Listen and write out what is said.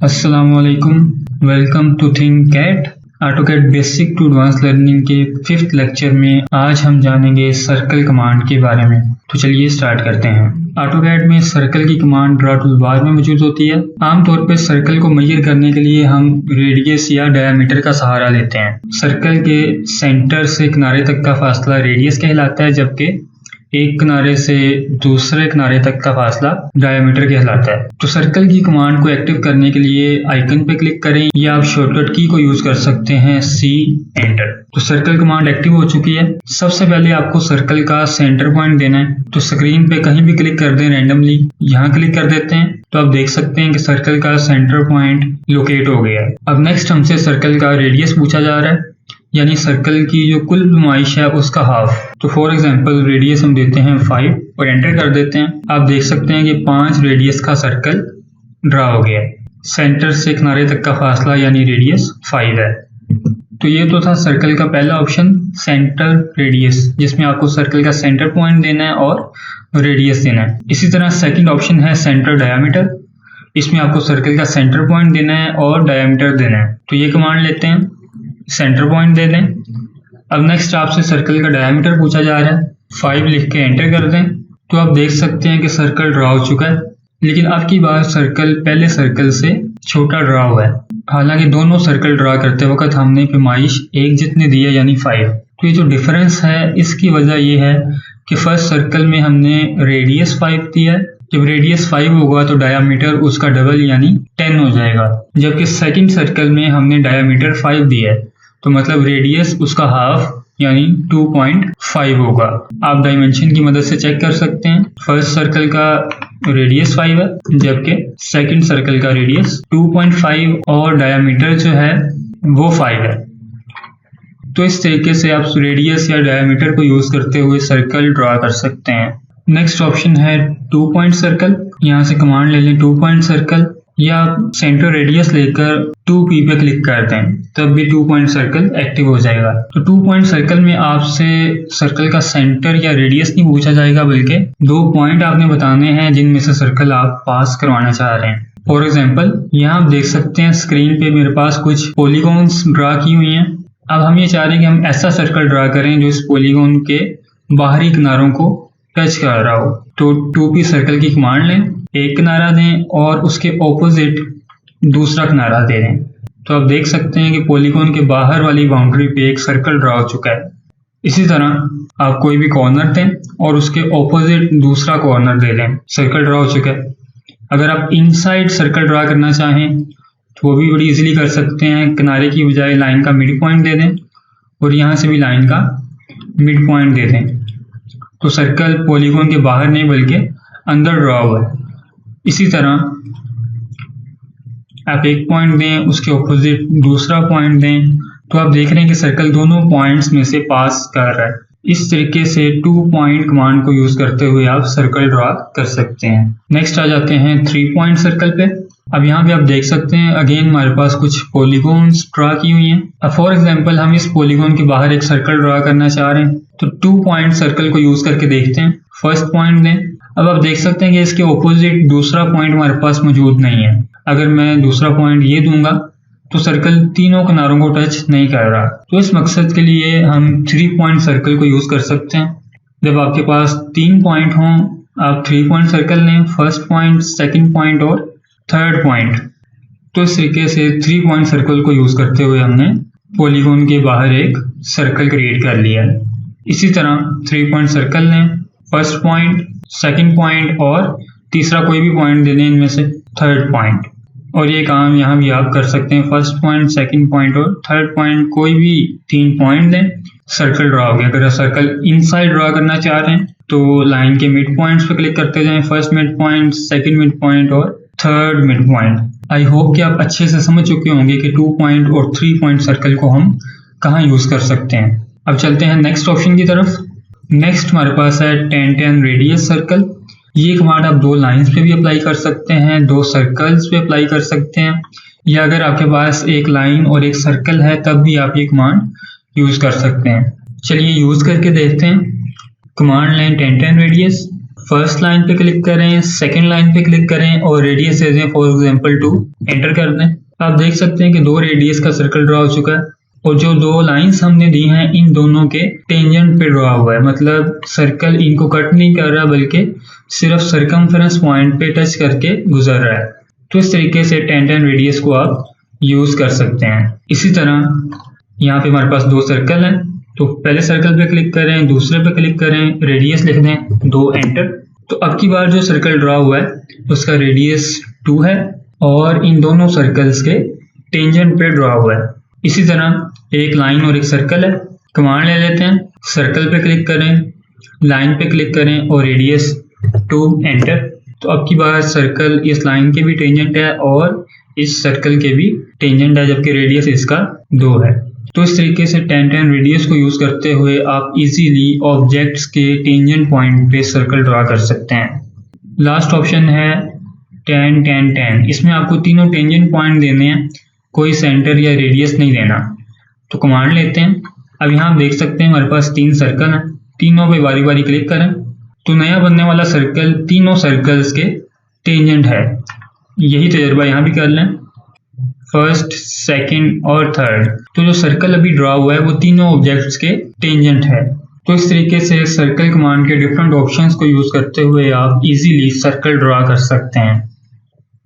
अस्सलामुअलैकुम, welcome to ThinkCAD. AutoCAD basic to advance learning के 5th lecture में आज हम जानेंगे सर्कल कमांड के बारे में। तो चलिए स्टार्ट करते हैं। ऑटोकैड में सर्कल की कमांड ड्रा टूल बार में मौजूद होती है। आमतौर पर सर्कल को मेजर करने के लिए हम रेडियस या डायमीटर का सहारा लेते हैं। सर्कल के सेंटर से किनारे तक का फासला रेडियस कहलाता है, जबकि एक किनारे से दूसरे किनारे तक का फासला डायमीटर कहलाता है। तो सर्कल की कमांड को एक्टिव करने के लिए आइकन पे क्लिक करें या आप शॉर्टकट की को यूज कर सकते हैं C एंटर। तो सर्कल कमांड एक्टिव हो चुकी है। सबसे पहले आपको सर्कल का सेंटर पॉइंट देना है। तो स्क्रीन पे कहीं भी क्लिक कर दें रैंडमली, यहाँ क्लिक कर देते हैं तो आप देख सकते हैं कि सर्कल का सेंटर पॉइंट लोकेट हो गया है। अब नेक्स्ट हमसे सर्कल का रेडियस पूछा जा रहा है, यानी सर्कल की जो कुल नुमाइश है उसका हाफ। तो फॉर एग्जांपल रेडियस हम देते हैं 5 और एंटर कर देते हैं। आप देख सकते हैं कि 5 रेडियस का सर्कल ड्रा हो गया है। सेंटर से किनारे तक का फासला यानी रेडियस 5 है। तो ये तो था सर्कल का पहला ऑप्शन, सेंटर रेडियस, जिसमें आपको सर्कल का सेंटर पॉइंट देना है और रेडियस देना है। इसी तरह सेकेंड ऑप्शन है सेंटर डायमीटर। इसमें आपको सर्कल का सेंटर पॉइंट देना है और डायमीटर देना है। तो ये कमांड लेते हैं, सेंटर पॉइंट दे दें। अब नेक्स्ट आपसे सर्कल का डायमीटर पूछा जा रहा है, 5 लिख के एंटर कर दें। तो आप देख सकते हैं कि सर्कल ड्रा हो चुका है, लेकिन अब की बार सर्कल पहले सर्कल से छोटा ड्रा हुआ है। हालांकि दोनों सर्कल ड्रा करते वक्त हमने पैमाइश एक जितने दी है यानी 5। तो ये जो डिफरेंस है इसकी वजह ये है कि फर्स्ट सर्कल में हमने रेडियस 5 दिया है। जब रेडियस 5 होगा तो डायामीटर उसका डबल यानी 10 हो जाएगा, जबकि सेकंड सर्कल में हमने डायामीटर 5 दिया है, तो मतलब रेडियस उसका हाफ यानी 2.5 होगा। आप डायमेंशन की मदद से चेक कर सकते हैं। फर्स्ट सर्कल का रेडियस 5 है, जबकि सेकंड सर्कल का रेडियस 2.5 और डायामीटर जो है वो 5 है। तो इस तरीके से आप रेडियस या डायामीटर को यूज करते हुए सर्कल ड्रा कर सकते हैं। नेक्स्ट ऑप्शन है 2 पॉइंट सर्कल। यहाँ से कमांड ले लें 2 पॉइंट सर्कल, या सेंटर रेडियस लेकर 2P पे क्लिक कर दें, तब भी 2 पॉइंट सर्कल एक्टिव हो जाएगा। तो 2 पॉइंट सर्कल में आपसे सर्कल का सेंटर या रेडियस नहीं पूछा जाएगा, बल्कि 2 पॉइंट आपने बताने हैं जिनमें से सर्कल आप पास करवाना चाह रहे हैं। फॉर एग्जाम्पल यहाँ आप देख सकते हैं स्क्रीन पे मेरे पास कुछ पॉलीगॉन्स ड्रा की हुई हैं। अब हम ये चाह रहे हैं कि हम ऐसा सर्कल ड्रा करें जो इस पॉलीगॉन के बाहरी किनारों को टच कर रहा हो। तो 2P सर्कल की कमांड लें, एक किनारा दें और उसके ऑपोजिट दूसरा किनारा दे दें। तो आप देख सकते हैं कि पॉलीगॉन के बाहर वाली बाउंड्री पे एक सर्कल ड्रा हो चुका है। इसी तरह आप कोई भी कॉर्नर दें और उसके ऑपोजिट दूसरा कॉर्नर दे दें, सर्कल ड्रा हो चुका है। अगर आप इनसाइड सर्कल ड्रा करना चाहें तो वो भी बड़ी इजीली कर सकते हैं। किनारे की बजाय लाइन का मिड पॉइंट दे दें और यहाँ से भी लाइन का मिड पॉइंट दे दें। तो सर्कल पॉलीगॉन के बाहर नहीं बल्कि अंदर ड्रा हुआ है। इसी तरह आप एक पॉइंट दें, उसके ऑपोजिट दूसरा पॉइंट दें, तो आप देख रहे हैं कि सर्कल दोनों पॉइंट्स में से पास कर रहा है। इस तरीके से 2 पॉइंट कमांड को यूज करते हुए आप सर्कल ड्रा कर सकते हैं। नेक्स्ट आ जाते हैं 3 पॉइंट सर्कल पे। अब यहाँ पे आप देख सकते हैं अगेन हमारे पास कुछ पॉलीगॉन्स ड्रा की हुई हैं। अब फॉर एग्जांपल हम इस पॉलीगॉन के बाहर एक सर्कल ड्रा करना चाह रहे हैं, तो 2 पॉइंट सर्कल को यूज करके देखते हैं। फर्स्ट पॉइंट दें। अब आप देख सकते हैं कि इसके ऑपोजिट दूसरा पॉइंट हमारे पास मौजूद नहीं है। अगर मैं दूसरा पॉइंट ये दूंगा तो सर्कल तीनों किनारों को टच नहीं कर रहा। तो इस मकसद के लिए हम 3 पॉइंट सर्कल को यूज कर सकते हैं। जब आपके पास 3 पॉइंट हों आप 3 पॉइंट सर्कल लें, फर्स्ट पॉइंट, सेकंड पॉइंट और थर्ड पॉइंट। तो इस तरीके से 3 पॉइंट सर्कल को यूज करते हुए हमने पॉलीगॉन के बाहर एक सर्कल क्रिएट कर लिया है। इसी तरह 3 पॉइंट सर्कल लें, फर्स्ट पॉइंट, सेकंड पॉइंट और तीसरा कोई भी पॉइंट दे दें इनमें से थर्ड पॉइंट। और ये काम यहाँ भी आप कर सकते हैं, फर्स्ट पॉइंट, सेकंड पॉइंट और थर्ड पॉइंट, कोई भी 3 पॉइंट दें, सर्कल ड्रा हो गया। अगर सर्कल इनसाइड ड्रा करना चाह रहे हैं तो लाइन के मिड पॉइंट्स पे क्लिक करते जाएं, first midpoint, second midpoint और third midpoint. I hope कि आप अच्छे से समझ चुके होंगे कि 2 पॉइंट और 3 पॉइंट सर्कल को हम कहाँ यूज कर सकते हैं। अब चलते हैं नेक्स्ट ऑप्शन की तरफ। नेक्स्ट हमारे पास है 10 रेडियस सर्कल। ये कमांड आप 2 लाइंस पे भी अप्लाई कर सकते हैं, 2 सर्कल्स पे अप्लाई कर सकते हैं, या अगर आपके पास एक लाइन और एक सर्कल है तब भी आप ये कमांड यूज कर सकते हैं। चलिए यूज करके देखते हैं। कमांड लें 10 रेडियस, फर्स्ट लाइन पे क्लिक करें, सेकंड लाइन पे क्लिक करें और रेडियस दे दें फॉर एग्जांपल 2, एंटर कर दें। आप देख सकते हैं कि 2 रेडियस का सर्कल ड्रा हो चुका है और जो 2 लाइंस हमने दी हैं इन दोनों के टेंजेंट पे ड्रा हुआ है, मतलब सर्कल इनको कट नहीं कर रहा बल्कि सिर्फ सर्कमफेरेंस पॉइंट पे टच करके गुजर रहा है। तो इस तरीके से टेंजेंट रेडियस को आप यूज कर सकते हैं। इसी तरह यहाँ पे हमारे पास 2 सर्कल हैं, तो पहले सर्कल पे क्लिक करें, दूसरे पे क्लिक करें, रेडियस लिख दें 2, एंटर। तो अब की बार जो सर्कल ड्रा हुआ है उसका रेडियस 2 है और इन दोनों सर्कल्स के टेंजेंट पे ड्रा हुआ है। इसी तरह एक लाइन और एक सर्कल है, कमांड ले लेते हैं, सर्कल पे क्लिक करें, लाइन पे क्लिक करें और रेडियस 2, एंटर। तो अब की बार सर्कल इस लाइन के भी टेंजेंट है और इस सर्कल के भी टेंजेंट है, जबकि रेडियस इसका 2 है। तो इस तरीके से टेंजेंट रेडियस को यूज करते हुए आप इजीली ऑब्जेक्ट्स के टेंजेंट पॉइंट पे सर्कल ड्रा कर सकते हैं। लास्ट ऑप्शन है tan tan tan, इसमें आपको तीनों टेंजेंट पॉइंट देने हैं, कोई सेंटर या रेडियस नहीं देना। तो कमांड लेते हैं, अब यहाँ आप देख सकते हैं हमारे पास 3 सर्कल हैं, तीनों पे बारी बारी क्लिक करें तो नया बनने वाला सर्कल तीनों सर्कल्स के टेंजेंट है। यही तजर्बा यहाँ भी कर लें, फर्स्ट, सेकंड और थर्ड। तो जो सर्कल अभी ड्रा हुआ है वो तीनों ऑब्जेक्ट्स के टेंजेंट है। तो इस तरीके से सर्कल कमांड के डिफरेंट ऑप्शंस को यूज करते हुए आप इजीली सर्कल ड्रा कर सकते हैं।